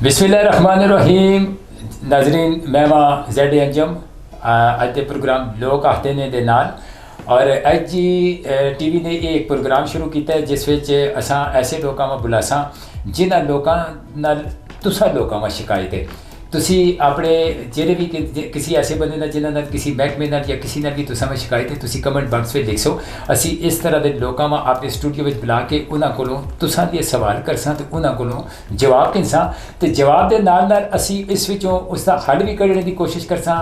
बिस्मिल्लाहिर्रहमानिर्रहीम नाजरीन मैं वहाँ ज़ेड अंजम अज के प्रोग्राम लोक आखते ने दे नाल और अज जी टीवी ने एक प्रोग्राम शुरू किया है जिस विच असां ऐसे लोगों में बुलासा जिन्हां लोगों नाल तुसां लोगों में शिकायत है तुसी अपने जेह्ड़े भी किसी ऐसे बंदे नाल जिन्हां नाल किसी महकमे नाल या किसी नाल भी तुसां में शिकायत है तुसी कमेंट बॉक्स में लिख सो असी इस तरह के लोगों में अपने स्टूडियो में बुला के उन्हां कोलों तुसां दे सवाल करसां ते उन्हां कोलों जवाब घिनसां ते जवाब दे नाल नाल असी इस विचों उसका हल भी कढने की कोशिश करसां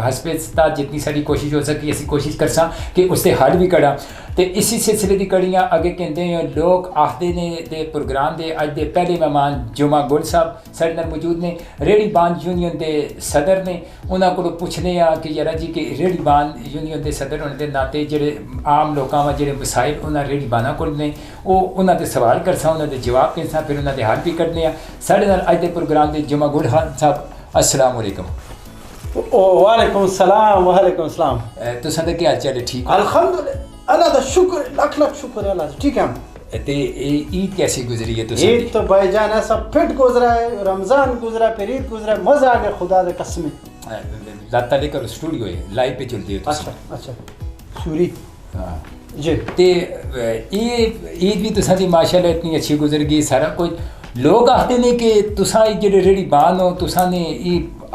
हस्बे जितनी सारी कोशिश हो सकी असी कोशिश करसां कि उसके हल भी कढ़ा तो इसी सिलसिले की कड़ियाँ अगे कहते हैं लोग आखते ने दे प्रोग्राम के अज के पहले मेहमान जुमा गुल साहब साढ़े नाल मौजूद ने रेहड़ी बान यूनियन के सदर ने उन्होंने को पूछने कि यार जी कि रेहड़ी बान यूनियन के सदर होने के नाते जोड़े आम लोगों में जोड़े मसाइल उन्होंने रेहड़ी बाना को ने उन्होंने सवाल करसा उन्होंने जवाब कैसा फिर उन्होंने हल भी कढ़ने साढ़े नाल अज के प्रोग्राम के जुमा गुल साहब अस्सलाम वालेकुम। वालेकुम सलाम वालेकुम सलाम। तुसां दा क्या हाल चाल है? ठीक अल्हम्दुलिल्लाह अल्लाह दा शुक्र लाख लाख शुक्र है अल्लाह ठीक है हम। ते ईद कैसी गुजरी है? ईद तो भाईजान ऐसा फिट गुजरा है, रमज़ान गुजरा फिर ईद गुजरा, मज़ा आ गया खुदा दे कसम। लाता लेकर स्टूडियो है लाइव पे चलती है। अच्छा अच्छा सूरी हाँ जी। ते ईद भी तुसां दी माशाल्लाह इतनी अच्छी गुजर गई सारा कुछ। लोग आखते ने कि तुसां जेह्ड़े रेहड़ी बान हो तुसां ने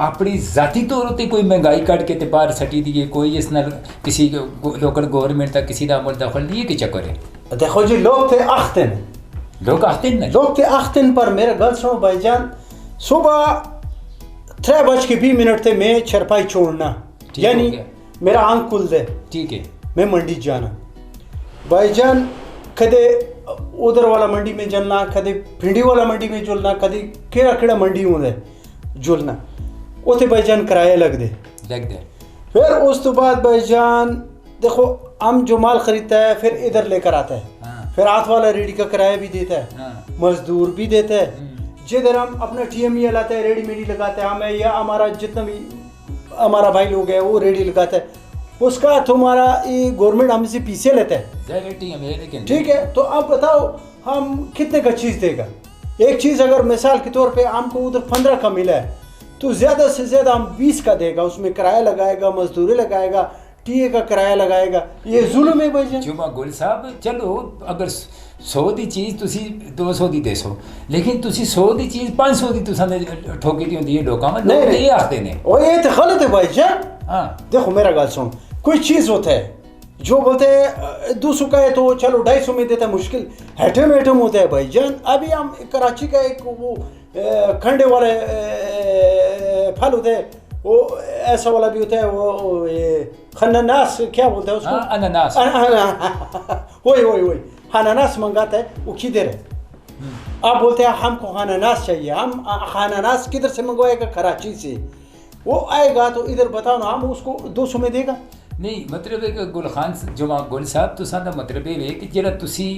अपनी जाती तौर पर कोई महंगाई कट के बाहर सटी दी है कोई इस नाल किसी लोकल गवर्नमेंट का किसी का अमल दखल नहीं है कि चक्कर है? देखो जी लोग थे आखतन लोग आखतन लोग थे आखतन पर मेरा गल सुनो भाईजान सुबह 3:20 थे मैं चरपाई छोड़ना यानी मेरा आंख खुल दे ठीक है मैं मंडी जाना भाईजान कदे उधर वाला मंडी में जलना कदे भिंडी वाला मंडी में जुलना कदे केड़ा केड़ा मंडी होंदे जुलना उसे भाईजान किराया लग दे फिर उस तो बाद भाईजान देखो हम जो माल खरीदता है फिर इधर लेकर आता है हाँ। फिर हाथ वाला रेडी का किराया भी देता है हाँ। मजदूर भी देता है जिधर हम अपना TME लाते हैं रेडी मेडी लगाते हैं हमें या हमारा जितना भी हमारा भाई लोग है वो रेडी लगाता है उसका तुम्हारा ये गवर्नमेंट हमसे पीछे लेता है ठीक है। तो अब बताओ हम कितने का चीज़ देगा? एक चीज़ अगर मिसाल के तौर पे हमको उधर 15 का मिला है तो ज़्यादा से ज़्यादा हम 20 का देगा, उसमें किराया लगाएगा मजदूरी लगाएगा टीए का किराया लगाएगा, ये जुल्म है भाई। जुमा गुल साहब चलो अगर 100 की चीज़ तुसी 200 की देसो लेकिन तुसी 100 की चीज़ 500 की तुसा ने ठोकी दी होंदी है लोगों में लोग ये आखते ने और ये तो गलत है भाई जान। हाँ देखो मेरा गल सुन कोई चीज़ होता है जो बोलते हैं 200 का है तो चलो 250 में देता है मुश्किल हेटम हेटम होता है भाई जान। अभी हम कराची का एक वो खंडे वाले फल होते हैं वो ऐसा वाला भी होता है वो ये अनानास क्या बोलते हैं उसको? अनानास वही वही वही अनानास मंगाता है वो किधर है? आप बोलते हैं हमको अनानास चाहिए, हम अनानास किधर से मंगवाएगा? कराची से। वो आएगा तो इधर बताओ ना हम उसको 200 में देगा? नहीं मतलब है कि गुल खान जुमा गुल साहब तुसां दा मतलब ये है कि जेड़ा तुसी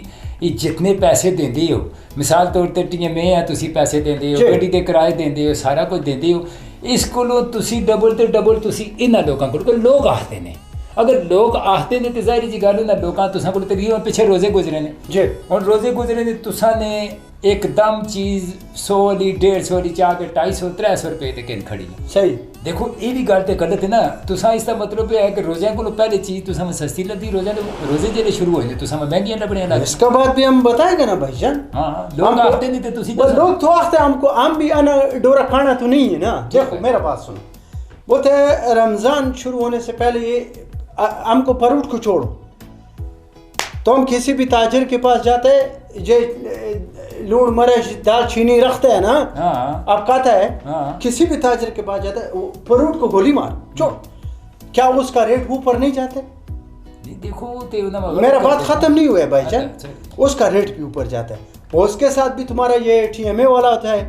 जितने पैसे देंदे हो मिसाल तौर पर TMA है तुसी पैसे देंदे हो गड्डी दे किराए देंदे हो सारा कुछ देंदे हो इस कोलों तुसी डबल ते डबल तुसी इन्हां लोकां कोल लोग आखते ने अगर लोग आखते ने तो जाहिर जी गल ना लोकां तुसां कोल तकरीबन पिछे रोजे गुजरे ने जी और रोजे गुजरे ने तुसां ने एकदम चीज़ 100 वाली 150 वाली चाह के 250-300 रुपए ते किन खड़ी है सही। देखो ये भी गल तो गलत है ना तुसा इसका मतलब है कि रोज़े को पहले चीज़ तुसा में सस्ती लगती रोजे जेडे शुरू हो तुसा में महंगी लगने लगे इसका बाद भी हम बताएगा ना भाईजान। हाँ लोग आखते नहीं थे तुसी लोग तो आखते हमको हम भी आना डोरा खाना तो नहीं है ना। देखो मेरा बात सुनो बोलते हैं रमज़ान शुरू होने से पहले ये हमको फरूट को छोड़ो तो हम किसी भी ताजिर के पास जाते जे लूण मरच दाल चीनी रखते हैं ना आप कहता है किसी भी ताजिर के पास जाता है वो फरूट को गोली मार छोड़ क्या उसका रेट ऊपर नहीं जाते? देखो मेरा बात खत्म नहीं हुआ है भाईजान उसका रेट भी ऊपर जाता है और उसके साथ भी तुम्हारा ये TMA वाला होता है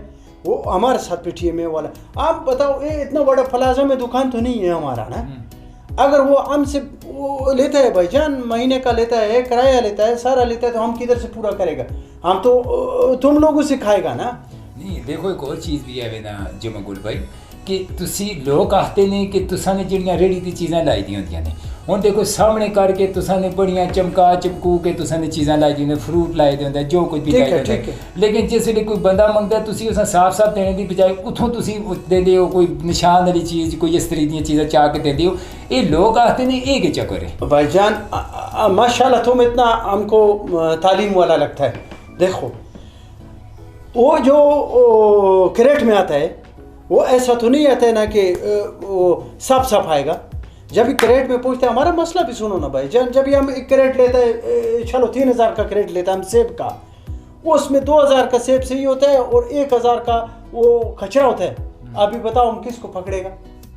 वो हमारे साथ भी TMA वाला। आप बताओ ये इतना बड़ा प्लाजा में दुकान तो नहीं है हमारा ना अगर वो हमसे वो लेता है भाईजान महीने का लेता है किराया लेता है सारा लेता है तो हम किधर से पूरा करेगा? हम तो तुम लोगों से खाएगा ना। नहीं देखो एक और चीज़ भी है ना जुमा गुल भाई कि तुसी लोग आखते ने कि तुसा ने जिहड़ियां रेहड़ी दी चीज़ां लाई दी होंदियां ने हुण देखो सामने करके तुसा ने बड़ियां चमका चमकू के तुसा ने चीज़ां लाई दी होंदियां फ्रूट लाए दे होंदे जो कुछ भी लाई दे होंदा लेकिन जिसले कोई बंदा मंगदा तुसी उस साफ साफ देने की बजाय उत्थों तुसी देंदे हो कोई निशान वाली चीज़ कोई इस तरह दी चीज़ां चाह के देंदे हो ये लोग आखते ने ये क्या चक्कर है भाईजान माशाल्लाह तुम इतना हमको तालीम वाला लगता है। देखो वो जो क्रेट में आता है वो ऐसा तो नहीं आता है ना कि वो साफ साफ आएगा। जब भी क्रेट में पूछते हैं हमारा मसला भी सुनो ना भाई जब भी हम एक क्रेट लेते हैं चलो 3000 का क्रेट लेते हैं हम सेब का उसमें 2000 का सेब सही होता है और 1000 का वो कचरा होता है। अभी बताओ हम किसको पकड़ेगा।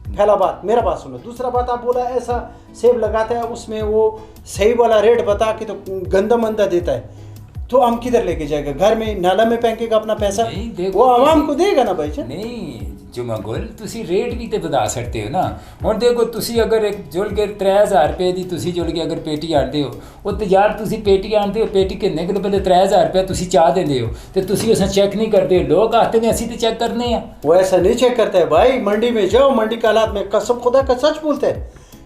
पहला बात मेरा बात सुनो। दूसरा बात आप बोला ऐसा सेब लगाता है उसमें वो सही वाला रेट बता के तो गंदा मंदा देता है तो हम किधर लेके जाएगा घर में नाला में फेंकेगा अपना पैसा वो आवाम को देगा ना भाई नहीं जुमा गुल तुसी रेट भी तो बता सकते हो ना। हुण देखो तुसी अगर एक जुल के 3000 रुपये की तुसी जुल के अगर पेटी आंदे हो वो तो यार तुसी पेटी आंदे हो पेटी किन्ने किलो पहले 3000 रुपये तुसी चाह देंदे हो तो तुसी उसे चेक नहीं करते लोग आते हैं असी तो चेक करने हैं वो ऐसा नहीं चेक करता है भाई। मंडी में जाओ मंडी के हालात में कसम खुदा का सच बोलते हैं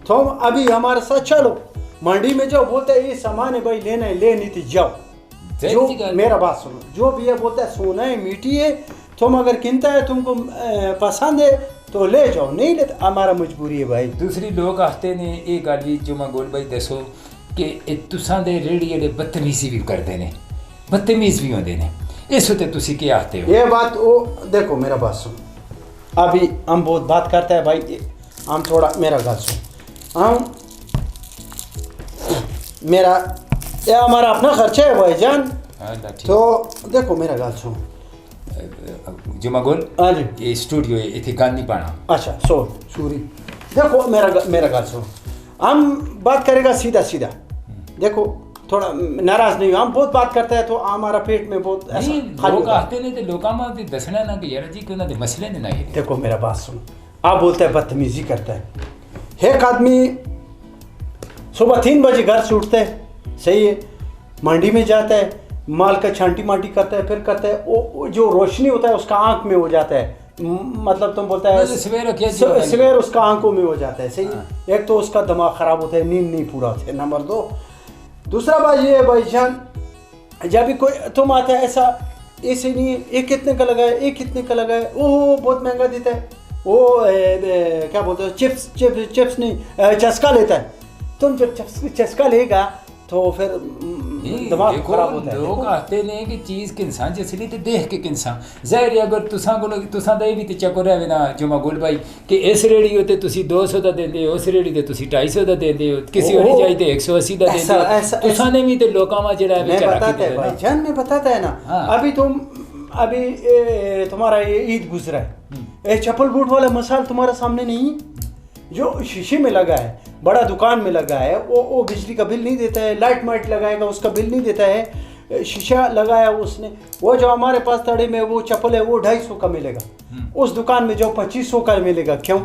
तो हम अभी हमारे साथ चलो मंडी में जाओ बोलते हैं ये सामान है भाई लेना है ले नहीं थी जाओ जो मेरा बात सुनो जो भी है बोलता है सोना है मीठी है तुम अगर किनता है तुमको पसंद है तो ले जाओ नहीं ले हमारा मजबूरी है भाई। दूसरी लोग आखते ने ये गल भी जो मैं गोल भाई दसो कि तुसां दे रेड़ी जेह्ड़े बदतमीजी भी करते हैं बदतमीज भी होंदे ने इस होते तुसी क्या आखते हो। ये बात वो देखो मेरा बात सुनो अभी हम बहुत बात करते हैं भाई हम थोड़ा मेरा बात सुनो हम मेरा ये हमारा अपना खर्चा है भाईजान तो देखो मेरा बात सुनो जुमा गोल हाँ जी ये स्टूडियो है इतने गान नहीं पाना अच्छा सॉरी देखो मेरा गाल सुनो हम बात करेगा सीधा सीधा देखो थोड़ा नाराज नहीं हो हम बहुत बात करते हैं तो हमारा पेट में बहुत ऐसा लोग आते नहीं तो लोगों में दसना ना कि यार जी क्यों ना मसले ने ना ये देखो मेरा बात सुनो आप बोलते हैं बदतमीजी करता है एक आदमी सुबह 3 बजे घर से उठता है सही है मंडी में जाता है माल का छांटी मांटी करता है फिर करता है वो जो रोशनी होता है उसका आंख में हो जाता है मतलब तुम बोलता है सवेर उसका आंखों में हो जाता है सही एक तो उसका दिमाग खराब होता है नींद नहीं पूरा होता है नंबर 2 दूसरा बात ये है भाईजान जब भी कोई तुम आता है ऐसा ऐसे नहीं एक कितने का लगा है एक कितने का लगा है ओह बहुत महंगा देता है वो क्या बोलते हैं चिप्स नहीं चस्का लेता है तुम जब चस्का लेगा तो फिर दिमाग खराब होता है। लोग आते ने कि चीज़ किंसान जिसली तो देख के किंसान ज़ाहिर है अगर तुसा दा भी तो चक्कर रहे ना जुमा गुल भाई कि इस रेड़ी होते तुसी 200 का देंदे हो उस रेड़ी ते तुसी 250 का देंदे हो किसी होनी चाहिए 180 का देंदे हो तुसा ने भी तो लोगों में जड़ा मैं बताता है भाई जान में बताता है ना अभी तुम्हारा ये ईद गुजरा है ये चप्पल बूट वाला मसाल तुम्हारे सामने नहीं जो शीशे में लगा है बड़ा दुकान में लगा है वो बिजली का बिल नहीं देता है लाइट माइट लगाएगा उसका बिल नहीं देता है शीशा लगाया उसने वो जो हमारे पास तड़े में वो चप्पल है वो 250 का मिलेगा उस दुकान में जो 2500 का मिलेगा क्यों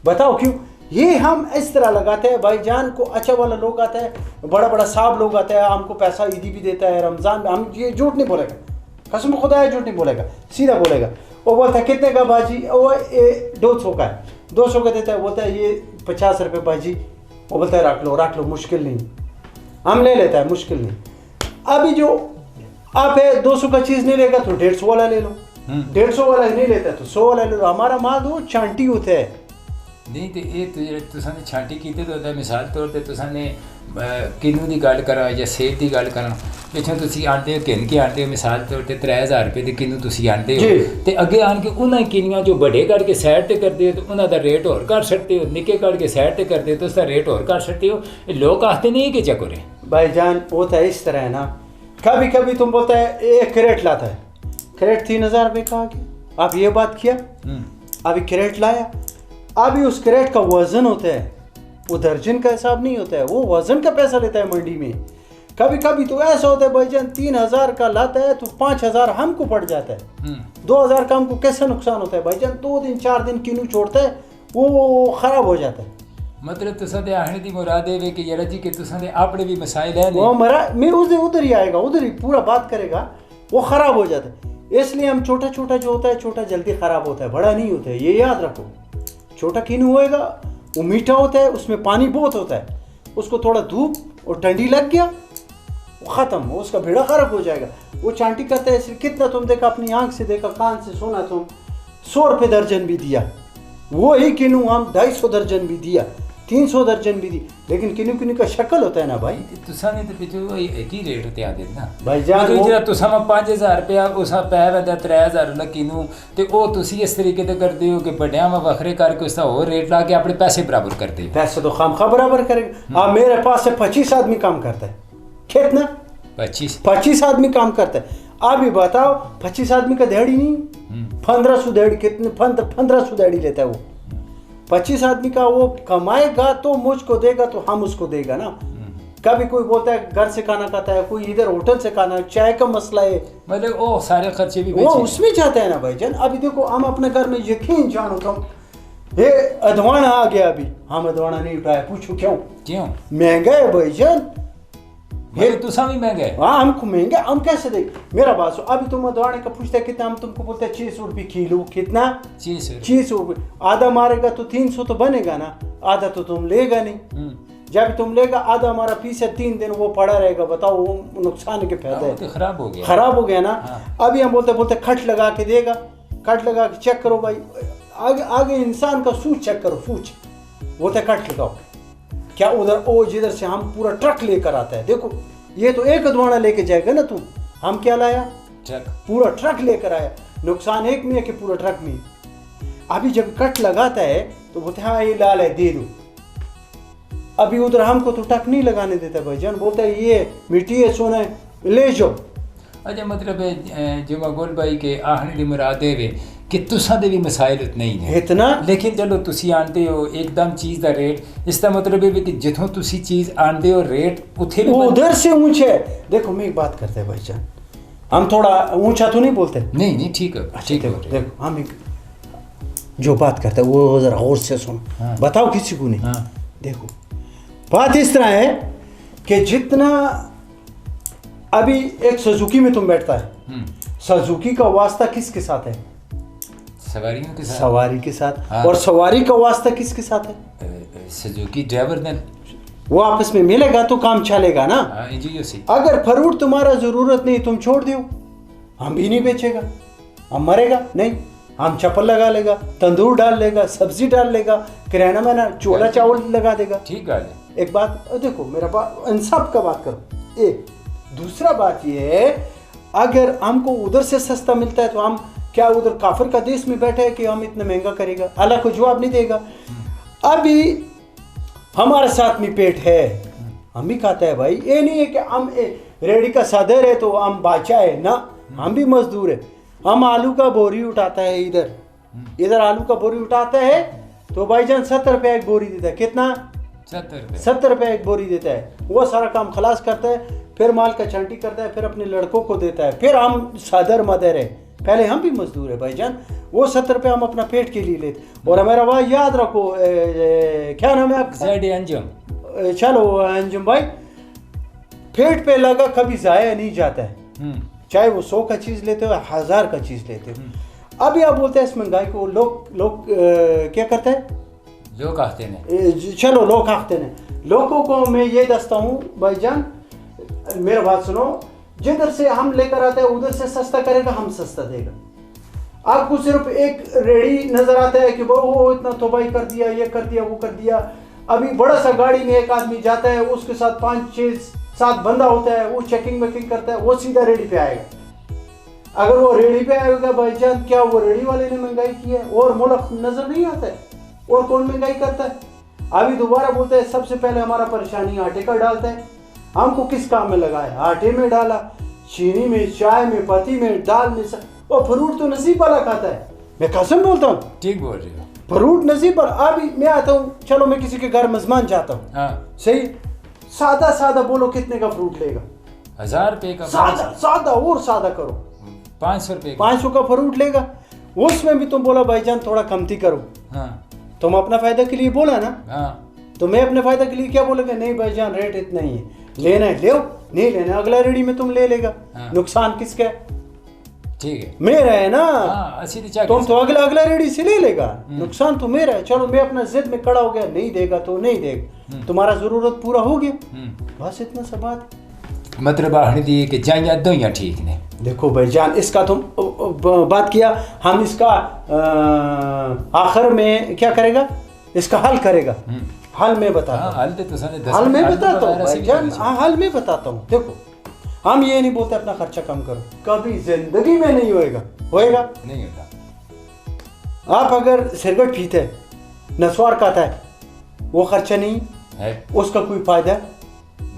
बताओ क्यों ये हम इस तरह लगाते हैं भाईजान को अच्छा वाला लोग आता है बड़ा बड़ा साहब लोग आता है हमको पैसा ईदी भी देता है रमज़ान में हम ये झूठ नहीं बोलेगा कसम खुदा है झूठ नहीं बोलेगा सीधा बोलेगा वो बोलता है कितने का बाजी वो 200 का है 200 का देता है बोलता है ये 50 रुपये बाजी वो बोलता है रख लो मुश्किल नहीं हम ले लेता है मुश्किल नहीं। अभी जो आप है 200 का चीज़ नहीं लेगा तो 150 वाला ले लो 150 वाला नहीं लेता तो 100 वाला ले लो हमारा माल वो चांटी होता है नहीं तो ये तुसा ने छांटी की तो मिसाल तौर पर तुसा ने किनू की गल करा या सेब की गल करा पिछों तुसी आंदे हो किन के आंदे हो मिसाल तौर पर 3000 रुपये के किनू तुसी आंदे हो तो अगे आन के उन्हें किनियां जो बड़े करके साइड पर करते हो तो उन्होंने रेट और कर सकते हो निके करके साइड पर करते हो तो उसका रेट और कर सकते हो लोग आते नहीं कि चक्कर है भाईजान होता है इस तरह है ना कभी कभी तुम बोलता है एक क्रेट लाता है क्रेट 3000 रुपये का आगे आप ये बात किया अभी क्रेट लाया अभी उस क्रेट का वजन होता है वो दर्जन का हिसाब नहीं होता है वो वजन का पैसा लेता है मंडी में। कभी कभी तो ऐसा होता है भाईजान 3000 का लाता है तो 5000 हमको पड़ जाता है 2000 का हमको कैसा नुकसान होता है भाईजान 2 दिन 4 दिन किनू छोड़ता है वो खराब हो जाता है। मतलब तुसा दे आने दी मुराद है कि यार जी कि तुसा दे अपने भी मसाइल है वो मरा मैं उधर ही आएगा उधर ही पूरा बात करेगा वो खराब हो जाता है। इसलिए हम छोटा छोटा जो होता है, छोटा जल्दी ख़राब होता है, बड़ा नहीं होता है, ये याद रखो। छोटा किन्नू होएगा, वो मीठा होता है, उसमें पानी बहुत होता है, उसको थोड़ा धूप और ठंडी लग गया, वो ख़त्म, उसका बेड़ा ख़राब हो जाएगा। वो चांटी करता है इसलिए, कितना तुम देखा, अपनी आंख से देखा, कान से सुना, तुम 100 रुपये दर्जन भी दिया, वो ही किन्नू हम 250 दर्जन भी दिया, 300 दर्जन भी दी, लेकिन किन्नू किन्नू का शक्ल होता है ना भाई। तुसा ने तो पिछो एक ही रेट ते आंदे ना भाईजान, मतलब जेड़ा तुसा में 5000 रुपया उसा पै वदा 3000 ला किन्नू, ते ओ तुसी इस तरीके ते करदे हो कि बड़ियां में वखरे करके उसका और रेट ला के अपने पैसे बराबर करते हो। पैसे तो खामखा बराबर करेंगे। हाँ, मेरे पास से 25 आदमी काम करता है, कितना 25 आदमी काम करता है। आप ही बताओ, 25 आदमी का दिहाड़ी नहीं, 1500 दिहाड़ी, कितने 1500 दिहाड़ी लेता है वो। 25 आदमी का वो कमाएगा तो मुझको देगा, तो हम उसको देगा ना। कभी कोई बोलता है घर से खाना खाता है, कोई इधर होटल से खाना, चाय का मसला है, मतलब ओ सारे खर्चे भी वो उसमें जाता है ना भाईजान। अभी देखो, हम अपने घर में यकीन जानो तुम, ये अधवाना आ गया, अभी हम अधवाना नहीं उठाया, पूछो क्यों महंगा है भाईजान। ये तुसा भी महंगा है। हाँ, हमको महंगा, हम कैसे देख, मेरा बात सुनो, अभी तुम अधवाने का पूछते हैं कितना, हम तुमको बोलते हैं 600 रुपये किलो, कितना 600 रुपये। आधा मारेगा तो 300 तो बनेगा ना, आधा तो तुम लेगा नहीं। जब तुम लेगा आधा, हमारा पीस है, 3 दिन वो पड़ा रहेगा, बताओ वो नुकसान के फायदा है, तो खराब हो गया ना। हाँ। अभी हम बोलते खट लगा के देगा, कट लगा के चेक करो भाई, आगे इंसान का सूच चेक करो, सूच बोलते कट लगाओ, क्या उधर ओ जिधर से हम पूरा ट्रक लेकर आता है, देखो ये तो एक अधवाना लेके जाएगा ना तुम, हम क्या लाया, ट्रक, पूरा ट्रक लेकर आया। नुकसान एक में है कि पूरा ट्रक में। अभी जब कट लगाता है तो बोलते हाँ ये लाल है, दे दो। अभी उधर हमको तो टक नहीं लगाने देता भाईजान, बोलता है ये मिट्टी है, सोना है, ले जाओ। अच्छा, मतलब जो मगोल भाई के आखने की मुराद है कि तुसा दे भी मसाइल इतने ही हैं इतना, लेकिन चलो तुसी आंदे हो एकदम चीज़ का रेट, इसका मतलब है कि जिथों तुसी चीज़ आंदे हो रेट उथे भी उधर से ऊंचे है। देखो मैं एक बात करते हैं भाईजान, हम थोड़ा ऊंचा तो नहीं बोलते, नहीं ठीक है, ठीक है। देखो हम एक जो बात करते हैं वो जरा और से सुनो। हाँ। बताओ किसी को नहीं। हाँ। देखो बात इस तरह है कि जितना अभी एक सुजुकी में तुम बैठता है, सुजुकी का वास्ता किसके साथ है, सवारियों के साथ, सवारी के साथ। हाँ। और सवारी का वास्ता किसके साथ है, सुजुकी ड्राइवर ने, वो आपस में मिलेगा तो काम चलेगा ना। अगर फ्रूट तुम्हारा जरूरत नहीं, तुम छोड़ दो, हम भी नहीं बेचेगा, हम मरेगा नहीं, हम चप्पल लगा लेगा, तंदूर डाल लेगा, सब्जी डाल लेगा, किराना में ना चोला चावल लगा देगा। ठीक है। एक बात देखो, मेरा बात इंसाफ का बात करो। एक दूसरा बात ये है, अगर हमको उधर से सस्ता मिलता है तो हम क्या उधर काफिर का देश में बैठे है कि हम इतना महंगा करेगा, अल्लाह को जवाब नहीं देगा। अभी हमारे साथ में पेट है, हम भी खाता है भाई, ये नहीं है कि हम रेडी का सदर है तो हम बादशाह है ना, हम भी मजदूर है। हम आलू का बोरी उठाता है, इधर आलू का बोरी उठाता है तो भाईजान 70 रुपये एक बोरी देता है, कितना 70 रुपये एक बोरी देता है। वो सारा काम खलास करता है, फिर माल का छांटी करता है, फिर अपने लड़कों को देता है, फिर हम सदर मदर है, पहले हम भी मजदूर है भाईजान। वो 70 रुपये हम अपना पेट के लिए लेते। और मेरा भाई याद रखो, क्या नाम है आपका, अंजुम। चलो अंजुम भाई, पेट पे लगा कभी जाया नहीं जाता है, चाहे वो 100 का चीज़ लेते हो 1000 का चीज़ लेते हो। अभी आप बोलते हैं इस महंगाई को लोग क्या करते हैं, लोग आते हैं, चलो लोग आते हैं, लोगों को मैं ये दसता हूँ भाईजान, मेरा बात सुनो, जिधर से हम लेकर आते हैं उधर से सस्ता करेगा, हम सस्ता देगा। आपको सिर्फ एक रेडी नजर आता है कि वो इतना तोबाई कर दिया, ये कर दिया, वो कर दिया। अभी बड़ा सा गाड़ी में एक आदमी जाता है, उसके साथ 5 6 7 बंदा होता है, वो चेकिंग वेकिंग करता है, वो सीधा रेडी पे आएगा। अगर वो रेडी पे आएगा भाईजान, क्या वो रेडी वाले ने महंगाई की है और मुल्क नजर नहीं आता है, और कौन महंगाई करता है। अभी दोबारा बोलते हैं सबसे पहले हमारा परेशानी आटे का डालता है, हमको किस काम में लगाया, आटे में डाला, चीनी में, चाय में, पत्ती में, दाल में, और फ्रूट तो नसीब वाला खाता है, मैं कसम बोलता हूँ। ठीक बोल रहे हो, फ्रूट नसीब पर। अभी मैं आता हूँ, चलो मैं किसी के घर मेजबान जाता हूँ, हाँ। सही, सादा बोलो कितने का फ्रूट लेगा, 1000 रुपये का, सादा और सादा करो, 500 रुपये, 500 का फ्रूट लेगा। उसमें भी तुम बोला भाईजान थोड़ा कमती करो, हाँ। तुम अपना फायदा के लिए बोला ना, हाँ। तो मैं अपने फायदा के लिए क्या बोलेगा, नहीं भाईजान रेट इतना ही है, लेना है ले, नहीं लेना अगला रेडी में तुम ले लेगा। हाँ। नुकसान किसका है, ठीक है मेरा है ना। हाँ अच्छी तो तुम तो अगला अगला रेडी से ले लेगा, नुकसान तो मेरा है। चलो मैं अपना जिद में खड़ा हो गया, नहीं देगा तो नहीं देगा, तुम्हारा जरूरत पूरा हो गया, बस इतना सा बात। मतलब आखने दी कि जाइया दोइयां ठीक ने। देखो भाईजान इसका तुम बात किया, हम इसका आखिर में क्या करेगा, इसका हल करेगा। हल में बताता हूँ, हल में बताता हूँ भाईजान, हल में बताता हूँ। देखो हम ये नहीं बोलते अपना खर्चा कम करो, कभी जिंदगी में नहीं होएगा, होएगा नहीं होता। आप अगर सिगरेट पीते हैं, नस्वार खाता है, वो खर्चा नहीं है, उसका कोई फायदा है?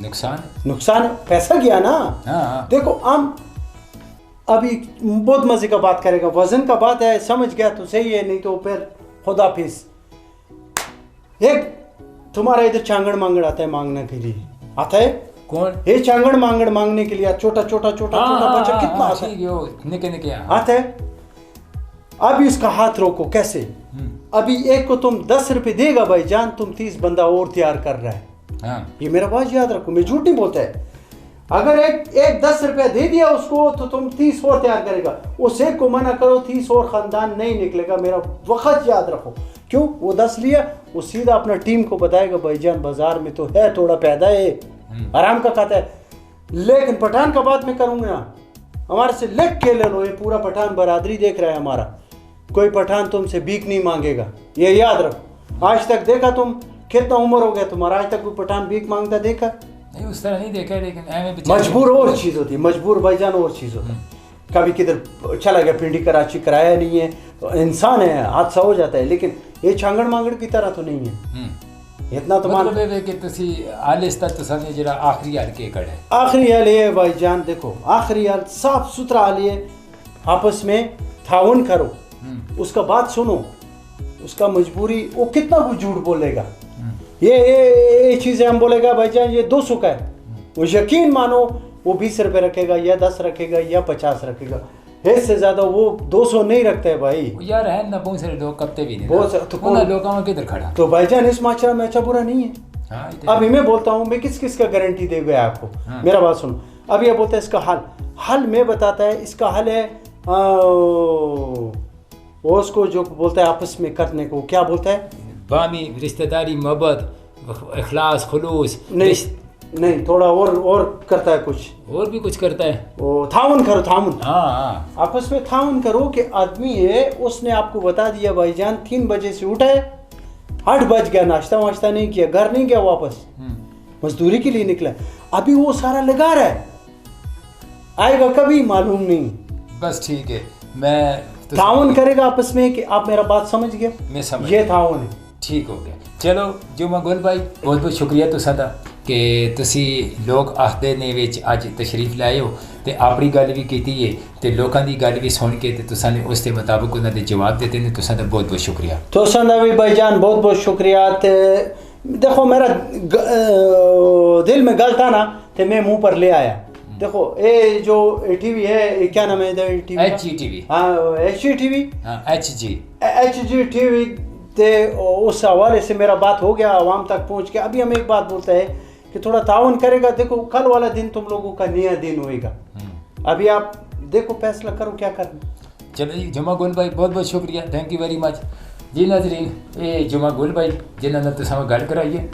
नुकसान पैसा गया ना। हाँ। देखो हम अभी बहुत मजे का बात करेगा, वजन का बात है, समझ गया तो सही है, नहीं तो फिर खुदा फीस। एक तुम्हारा इधर चांगड़ मांगड़ आता है मांगने के लिए, आता है कौन? ये चांगड़ मांगड़ मांगने के लिए छोटा छोटा बच्चा कितना आता है, निके आता है। अब इसका हाथ रोको कैसे? अभी एक को तुम 10 रुपए देगा भाईजान, तुम 30 बंदा और तैयार कर रहा है। हाँ। ये मेरा बात याद रखो, मैं झूठ नहीं बोलता है। अगर एक 10 रुपया दे दिया उसको तो तुम 30 और तैयार करेगा, उस एक को मना करो 30 और खानदान नहीं निकलेगा, मेरा वक्त याद रखो। क्यों? वो 10 लिया, वो सीधा अपना टीम को बताएगा भाईजान बाजार में तो है थोड़ा पैदा है, आराम का खाता है। लेकिन पठान का बात मैं करूंगा ना, हमारे से लिख के ले लो, ये पूरा पठान बरादरी देख रहा है हमारा, कोई पठान तुमसे भीख नहीं मांगेगा, ये याद रखो। आज तक देखा तुम, कितना उम्र हो गया तुम्हारा, आज तक कोई पठान भीख मांगता देखा? नहीं उस तरह नहीं देखा, लेकिन मजबूर और चीज़ होती है, मजबूर भाईजान और चीज़ होता है। कभी किधर चला गया, पिंडी कराची कराया नहीं है, इंसान है, हादसा हो जाता है, लेकिन ये छांगड़ मांगड़ की तरह तो नहीं है। इतना तो मान मतलब है कि तुसी आलिस्ता तो समझ जरा आखिरी हाल के कड़े, आखिरी हाल ये भाईजान, देखो आखिरी हाल साफ सुथरा हाल ये, आपस में ताउन करो, उसका बात सुनो, उसका मजबूरी, वो कितना कुछ झूठ बोलेगा, ये चीज़ें हम बोलेगा भाईजान ये 200 का है, वो यकीन मानो वो 20 रुपये रखेगा या 10 रखेगा या 50 रखेगा, इससे ज्यादा वो 200 नहीं रखता है भाई। यार है ना बहुत सारे लोग कपते भी नहीं, बहुत सारे तो लोगों में किधर खड़ा। तो भाईजान इस माशरा में अच्छा बुरा नहीं है। हाँ, अभी मैं बोलता हूँ, मैं किस किस का गारंटी दे गया आपको। हाँ। मेरा बात सुनो, अब ये बोलता है इसका हल मैं बताता है, इसका हल है वो उसको जो बोलता है आपस में करने को, क्या बोलता है? बामी रिश्तेदारी, मोहब्बत, इखलास, खुलूस। नहीं थोड़ा और करता है, कुछ और भी कुछ करता है, वो थाउन करो, थाउन। हाँ आपस में थाउन करो कि आदमी है, उसने आपको बता दिया भाईजान 3 बजे से उठा है, 8 बज गया, नाश्ता वाश्ता नहीं किया, घर नहीं गया, वापस मजदूरी के लिए निकला, अभी वो सारा लगा रहा है, आएगा कभी मालूम नहीं। बस ठीक है, मैं तो ताउन करेगा आपस में कि आप मेरा बात समझ गए, मैं समझ, ये ताउन है, ठीक हो गया। चलो जुमा गुल भाई बहुत बहुत शुक्रिया तुसा दा कि तुसी लोग आखदे ने विच अज तशरीफ लाए हो ते अपनी गल भी कीती है ते लोकां दी गल भी सुन के ते तुसा ने उस दे मुताबिक उन्हां दे जवाब दिते ने, तुसा दा बहुत बहुत शुक्रिया। तुसा दा भी भाईजान बहुत बहुत शुक्रिया। ते देखो मेरा दिल में गल था ना ते मैं मुंह पर ले आया। देखो ये जो टीवी है, क्या नाम है इधर टीवी? HGTV। हाँ HGTV, हाँ HGTV ते उस हवाले से मेरा बात हो गया, आवाम तक पहुंच के। अभी हम एक बात बोलते हैं कि थोड़ा ताउन करेगा, देखो कल वाला दिन तुम लोगों का नया दिन होएगा, अभी आप देखो फैसला करो क्या करना। चलो जी जुमा गुल भाई बहुत बहुत शुक्रिया, थैंक यू वेरी मच जी। नाज़रीन ये जुमा गुल भाई जिन्होंने तुसां गल कराई है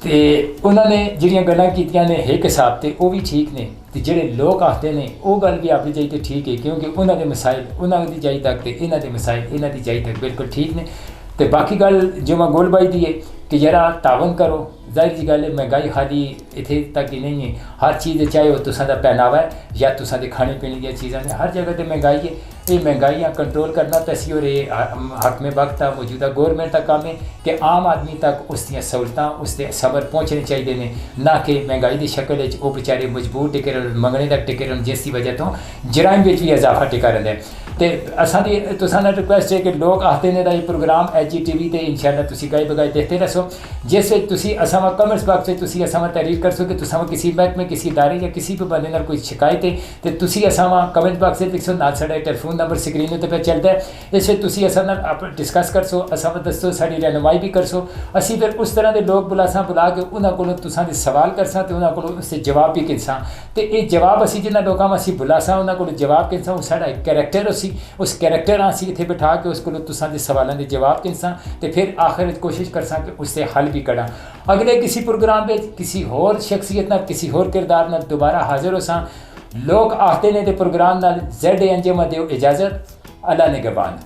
ते उन्होंने जिहड़ियां गल्लां कीतियां ने एक हिसाब ते वो भी ठीक ने, ते जिहड़े लोग आखते ने वो गल भी अपनी जाई ते ठीक है, क्योंकि उन्होंने मसाइल उन्होंने जाई तक ते इन्हां दे मसाइल इन्हां दी जाई तक बिल्कुल ठीक ने। ते बाकी गल जुमा गुल भाई दी है कि जरा तावन करो, जाहिर जी गल है महंगाई खाली इत्थे तक ही नहीं है, हर चीज़ चाहे वो तुसां दा पहनावा है या तुसां दे खाने पीने दी चीज़ां ने, हर जगह ते महंगाई है। ये महंगाइयाँ कंट्रोल करना तो असी और हक में वक्त है, मौजूदा गौरमेंट का काम है कि आम आदमी तक उसदियां सहूलतां उसके सबर पहुँचने चाहिए ने, ना कि महंगाई की शक्ल वो बेचारे मजबूर टिके रहन, मंगने तक टिके रहन, जिसकी वजह तो जराइम भी इजाफा टिका रहा है। ते असां दी तुसां नाल रिक्वेस्ट है कि लोग आखते ने दा ये प्रोग्राम HGTV ते इंशाल्लाह तुसी गाए बगाए देखते रहो, जिस विच तुसी असां वा कमेंट्स बॉक्स में तुसी असां वा तहरीर कर सो कि तुसां वा किसी महकमे किसी इदारे या किसी भी बंदे नाल कोई शिकायत है ते तुसी असां वा कमेंट बॉक्स में लिखो, नाल साडा टेलीफोन नंबर स्क्रीन उत्ते पे चलदा है, इस विच तुसी असां नाल डिस्कस कर सो, असां वा दसो, साडी रहनुमाई भी कर सो, असी फिर उस तरह के लोग बुलासां बुला के उन्हां कोलों तुसां दे सवाल करसां ते उन्हां कोलों उससे जवाब भी किनसां ते ये जवाब असी जिन्हां लोकां असी बुलासां उन्हां कोलों जवाब किनसां वो साडा एक कैरेक्टर असी उस कैरेक्टर असी इत्थे बिठा के उस कोलों तुसां दे सवालां दे जवाब किनसां ते फिर आखिर में कोशिश करसां कि उससे हल भी कढ़ां। अगले किसी प्रोग्राम में किसी होर शख्सियत नाल किसी होर किरदार नाल दोबारा हाजिर होसां। लोग आखते ने ते प्रोग्राम नाल ZANJM दिओ इजाज़त। अल्लाह निगहबान।